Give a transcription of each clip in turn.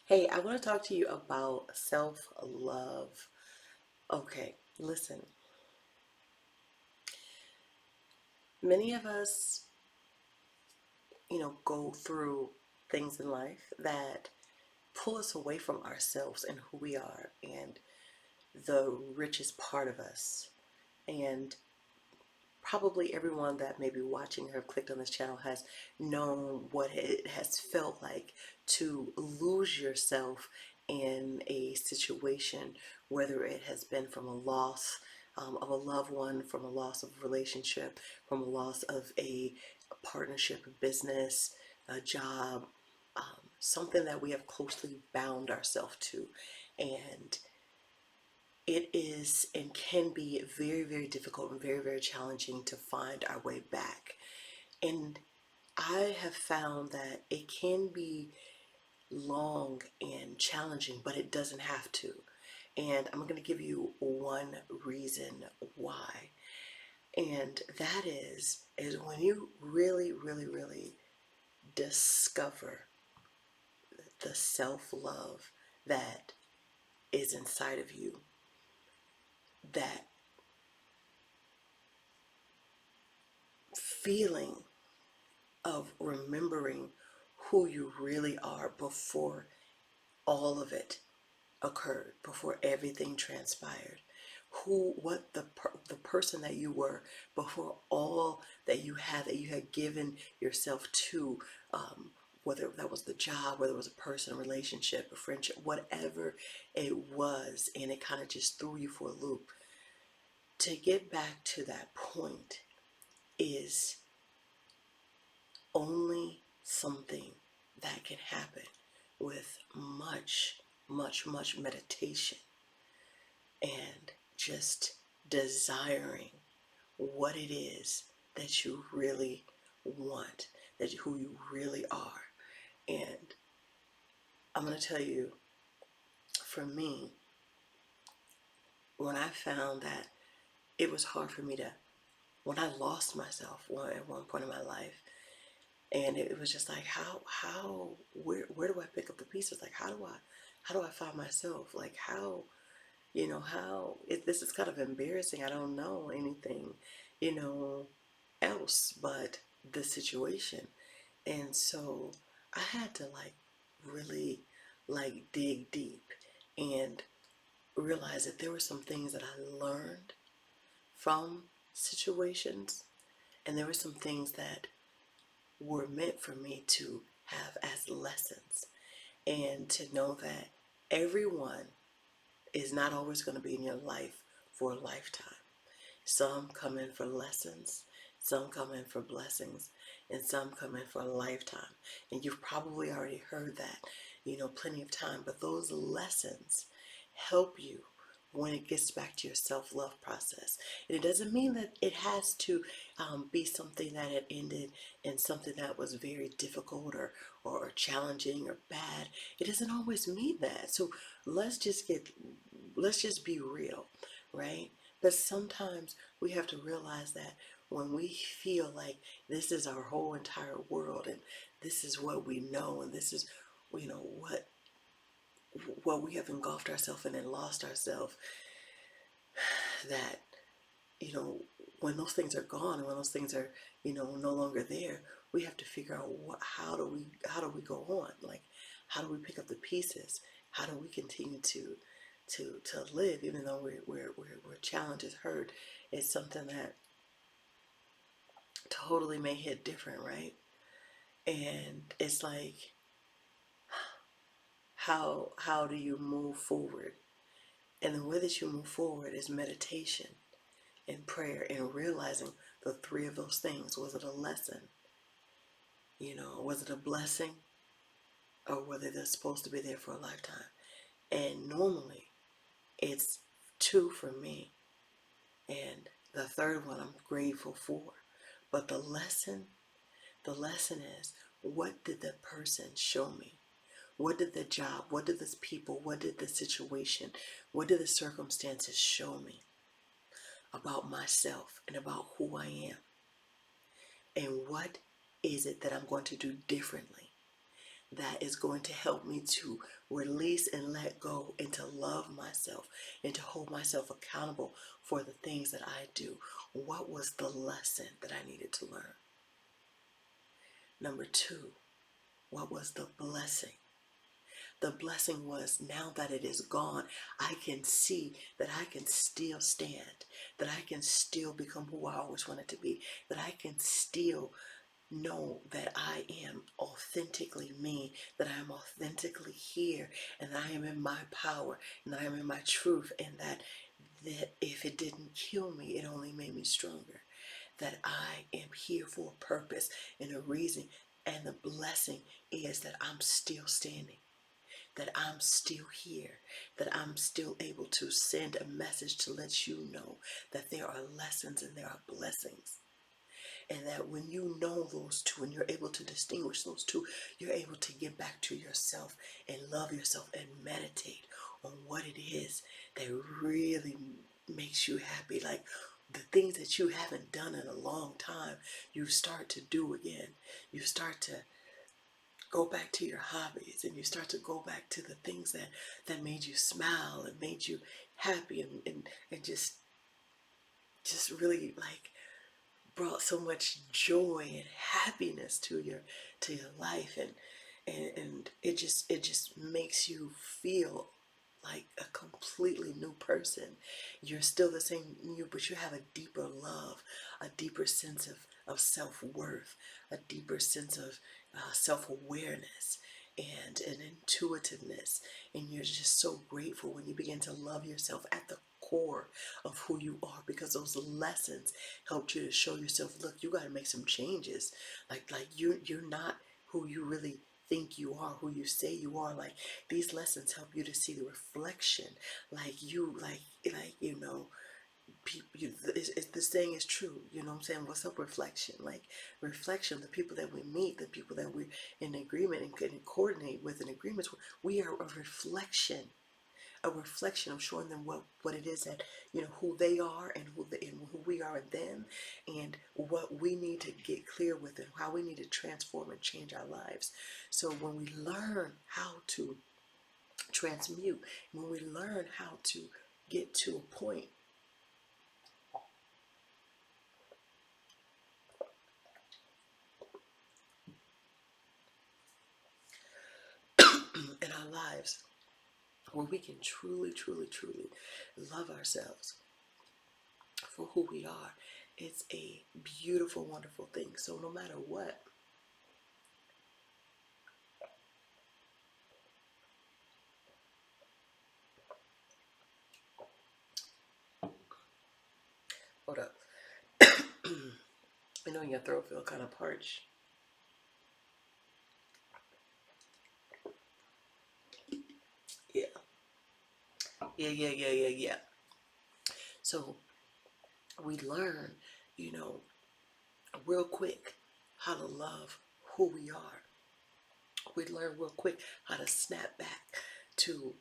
Hey, I want to talk to you about self-love. Okay, listen. Many of us, go through things in life that pull us away from ourselves and who we are and the richest part of us. And probably everyone that may be watching or clicked on this channel has known what it has felt like to lose yourself in a situation, whether it has been from a loss of a loved one, from a loss of a relationship, from a loss of a partnership, a business, a job, something that we have closely bound ourselves to. And it is and can be very, very difficult and very, very challenging to find our way back. And I have found that it can be long and challenging, but it doesn't have to. And I'm going to give you one reason why. And that is when you really, really, really discover the self-love that is inside of you, that feeling of remembering who you really are before all of it occurred, before everything transpired. The person that you were before all that you had given yourself to, whether that was the job, whether it was a person, a relationship, a friendship, whatever it was, and it kind of just threw you for a loop. To get back to that point is only something that can happen with much, much, much meditation and just desiring what it is that you really want, that who you really are. And I'm going to tell you, for me, when I found that it was hard for me to, when I lost myself at one point in my life, and it was just like, where do I pick up the pieces? Like, how do I find myself? Like, this is kind of embarrassing. I don't know anything, you know, else but the situation. And so I had to like really like dig deep and realize that there were some things that I learned from situations, and there were some things that were meant for me to have as lessons, and to know that everyone is not always going to be in your life for a lifetime. Some come in for lessons, some come in for blessings, and some come in for a lifetime. And you've probably already heard that, plenty of time. But those lessons help you when it gets back to your self-love process. And it doesn't mean that it has to be something that had ended in something that was very difficult or challenging or bad. It doesn't always mean that. So let's just get let's just be real, right? But sometimes we have to realize that when we feel like this is our whole entire world and this is what we know and this is, what we have engulfed ourselves in and lost ourselves, that, you know, when those things are gone and when those things are, no longer there, we have to figure out how do we go on? Like, how do we pick up the pieces? How do we continue to live, even though we're challenges, hurt? It's something that totally may hit different, right? And it's like, how do you move forward? And the way that you move forward is meditation and prayer and realizing the three of those things. Was it a lesson? Was it a blessing? Or whether they're supposed to be there for a lifetime? And normally it's two for me. And the third one I'm grateful for. But the lesson is, what did the person show me? What did the job, what did this people, what did the situation, what did the circumstances show me about myself and about who I am? And what is it that I'm going to do differently that is going to help me to release and let go and to love myself and to hold myself accountable for the things that I do. What was the lesson that I needed to learn? Number two, what was the blessing? The blessing was, now that it is gone, I can see that I can still stand, that I can still become who I always wanted to be, that I can still know that I am authentically me, that I am authentically here, and that I am in my power, and that I am in my truth, and that if it didn't kill me, it only made me stronger. That I am here for a purpose and a reason, and the blessing is that I'm still standing, that I'm still here, that I'm still able to send a message to let you know that there are lessons and there are blessings. And that when you know those two and you're able to distinguish those two, you're able to get back to yourself and love yourself and meditate on what it is that really makes you happy. Like the things that you haven't done in a long time, you start to do again. You start to go back to your hobbies, and you start to go back to the things that made you smile and made you happy, and just really like brought so much joy and happiness to your life, and it just makes you feel like a completely new person. You're still the same you, but you have a deeper love, a deeper sense of self-worth, a deeper sense of self-awareness and an intuitiveness. And you're just so grateful when you begin to love yourself at the core of who you are, because those lessons helped you to show yourself, look, you got to make some changes. Like you're not who you really think you are, who you say you are. Like these lessons help you to see the reflection, like you, like you know, people. The saying is true. You know what I'm saying? What's up, reflection? Like reflection. The people that we meet, the people that we're in agreement and can coordinate with, in agreements with, we are a reflection, a reflection of showing them what it is that, you know, who they are and who we are in them, and what we need to get clear with and how we need to transform and change our lives. So when we learn how to transmute, when we learn how to get to a point in our lives where we can truly, truly, truly love ourselves for who we are, it's a beautiful, wonderful thing. So no matter what, hold up. I know your throat feel kind of parched. Yeah, yeah. So we learn, you know, real quick how to love who we are. We learn real quick how to snap back to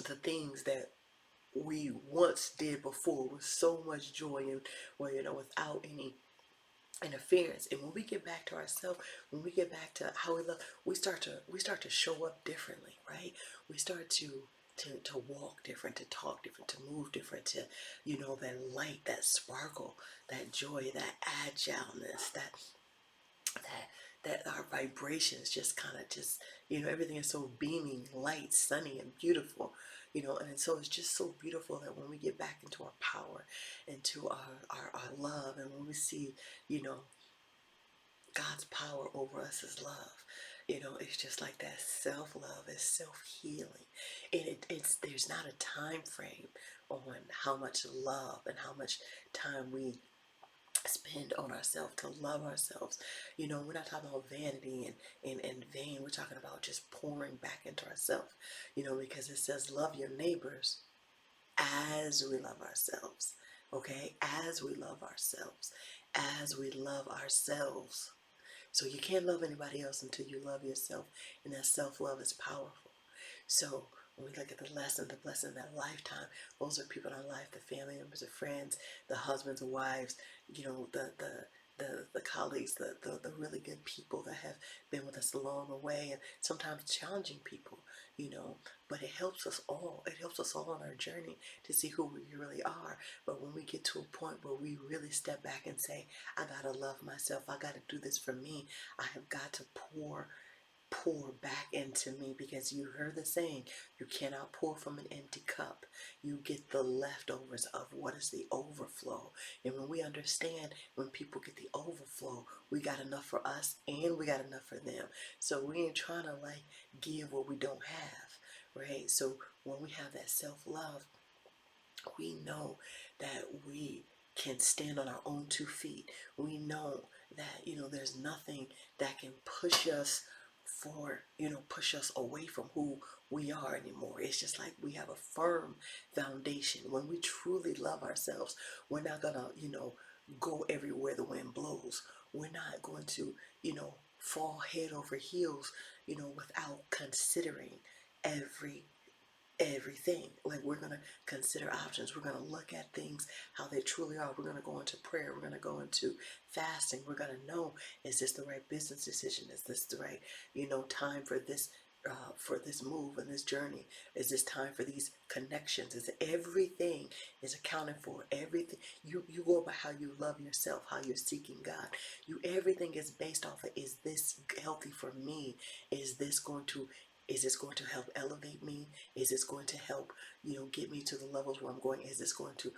the things that we once did before with so much joy, and, well, you know, without any interference. And when we get back to ourselves, when we get back to how we love, we start to show up differently, right? We start to walk different, to talk different, to move different, to, you know, that light, that sparkle, that joy, that agileness, that that our vibrations just kind of just, you know, everything is so beaming, light, sunny, and beautiful, you know. And so it's just so beautiful that when we get back into our power, into our love, and when we see, you know, God's power over us is love. You know, it's just like that self-love is self-healing. And it's there's not a time frame on how much love and how much time we spend on ourselves to love ourselves. You know, we're not talking about vanity and vain. We're talking about just pouring back into ourselves. You know, because it says love your neighbors as we love ourselves. Okay? As we love ourselves. As we love ourselves. So you can't love anybody else until you love yourself, and that self-love is powerful. So when we look at the blessing of that lifetime, those are people in our life, the family members, the friends, the husbands, the wives, you know, the colleagues, the really good people that have been with us along the way, and sometimes challenging people, you know. But it helps us all. It helps us all on our journey to see who we really are. But when we get to a point where we really step back and say, I gotta love myself, I gotta do this for me, I have got to pour back into me, because you heard the saying, you cannot pour from an empty cup. You get the leftovers of what is the overflow. And when we understand, when people get the overflow, we got enough for us and we got enough for them. So we ain't trying to like give what we don't have, right? So when we have that self-love, we know that we can stand on our own 2 feet. We know that, there's nothing that can push us away from who we are anymore. It's just like we have a firm foundation. When we truly love ourselves, we're not gonna, go everywhere the wind blows. We're not going to, fall head over heels, without considering every everything. Like, we're going to consider options. We're going to look at things how they truly are. We're going to go into prayer. We're going to go into fasting. We're going to know, is this the right business decision? Is this the right, time for this move and this journey? Is this time for these connections? Is everything is accounted for? Everything you go by how you love yourself, how you're seeking God. Everything is based off of, is this healthy for me? Is this going to help elevate me? Is this going to help, get me to the levels where I'm going? Is this going to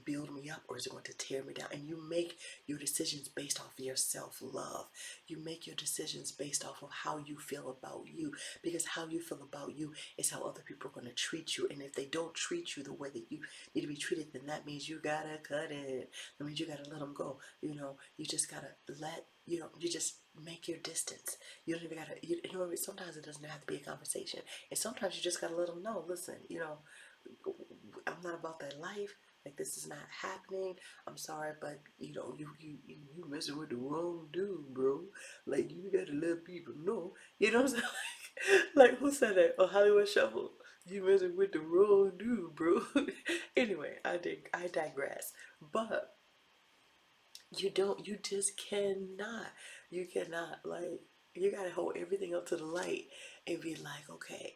build me up, or is it going to tear me down? And you make your decisions based off of your self-love. You make your decisions based off of how you feel about you, because how you feel about you is how other people are going to treat you. And if they don't treat you the way that you need to be treated, then that means you gotta cut it. That means you gotta let them go. You just gotta you just make your distance. You don't even gotta, sometimes it doesn't have to be a conversation. And sometimes you just gotta let them know, listen, I'm not about that life. Like, this is not happening. I'm sorry, but you messing with the wrong dude, bro. Like, you gotta let people know. You know what I'm saying? Like, who said that? Oh, Hollywood Shuffle. You messing with the wrong dude, bro. Anyway, I digress. But you just cannot. You cannot, like, you gotta hold everything up to the light and be like, okay,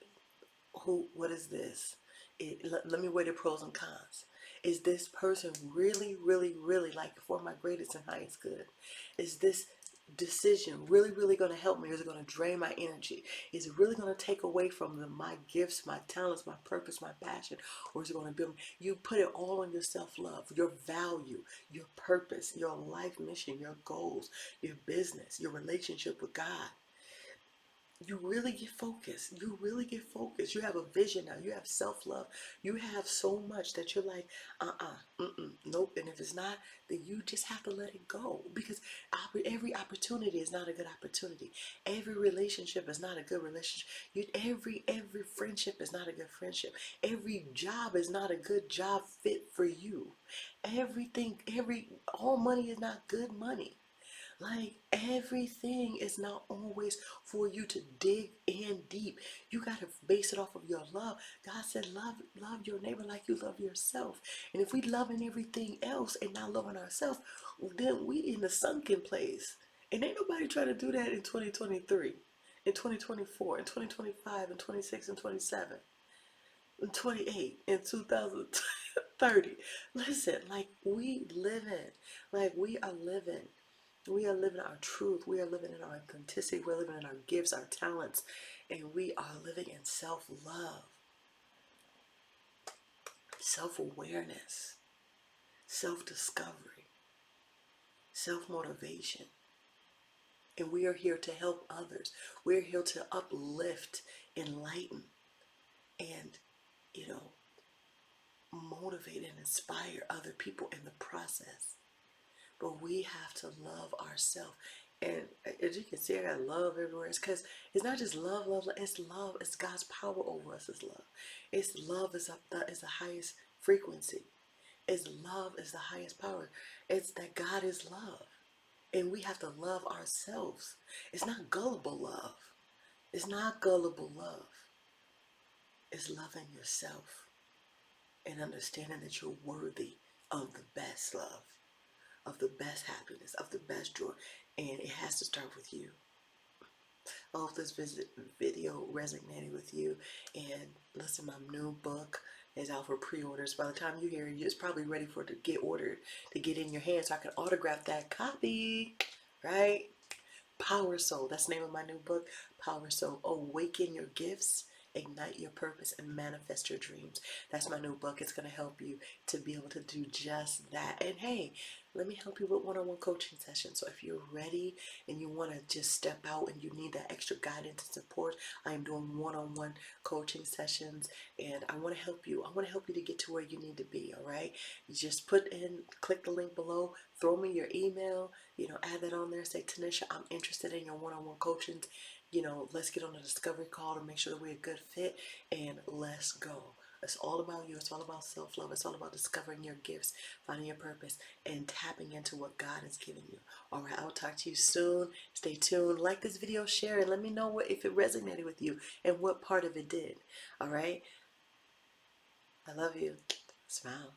what is this? Let me weigh the pros and cons. Is this person really, really, really, like, for my greatest and highest good? Is this decision really, really going to help me, or is it going to drain my energy? Is it really going to take away from my gifts, my talents, my purpose, my passion, or is it going to build me? You put it all on your self-love, your value, your purpose, your life mission, your goals, your business, your relationship with God. You really get focused. You really get focused. You have a vision now. You have self-love. You have so much that you're like, nope. And if it's not, then you just have to let it go, because every opportunity is not a good opportunity. Every relationship is not a good relationship. Every friendship is not a good friendship. Every job is not a good job fit for you. All money is not good money. Like, everything is not always for you to dig in deep. You got to base it off of your love. God said, love your neighbor like you love yourself. And if we loving everything else and not loving ourselves, then we in the sunken place. And ain't nobody trying to do that in 2023, in 2024, in 2025, in 26, and 27, in 28, in 2030. Listen, like, we are living. We are living our truth. We are living in our authenticity. We're living in our gifts, our talents, and we are living in self-love, self-awareness, self-discovery, self-motivation. And we are here to help others. We're here to uplift, enlighten, and, you know, motivate and inspire other people in the process. But we have to love ourselves. And as you can see, I got love everywhere. It's because it's not just love, love, love. It's love. It's God's power over us. It's love. It's love is the highest frequency. It's love is the highest power. It's that God is love. And we have to love ourselves. It's not gullible love. It's not gullible love. It's loving yourself and understanding that you're worthy of the best love. of the best happiness, of the best joy. And it has to start with you. I hope this video resonated with you. And listen, my new book is out for pre-orders. By the time you hear it, it's probably ready for it to get ordered, to get in your hands so I can autograph that copy, right? Power Soul, that's the name of my new book. Power Soul, awaken your gifts, ignite your purpose, and manifest your dreams. That's my new book. It's going to help you to be able to do just that. And hey, let me help you with one-on-one coaching sessions. So if you're ready and you want to just step out and you need that extra guidance and support, I am doing one-on-one coaching sessions, and I want to help you. I want to help you to get to where you need to be. All right, you just click the link below, throw me your email, add that on there. Say, Tanisha, I'm interested in your one-on-one coaching. Let's get on a discovery call to make sure that we're a good fit, and let's go. It's all about you. It's all about self-love. It's all about discovering your gifts, finding your purpose, and tapping into what God has given you. All right, I'll talk to you soon. Stay tuned. Like this video, share it. Let me know if it resonated with you and what part of it did. All right, I love you. Smile.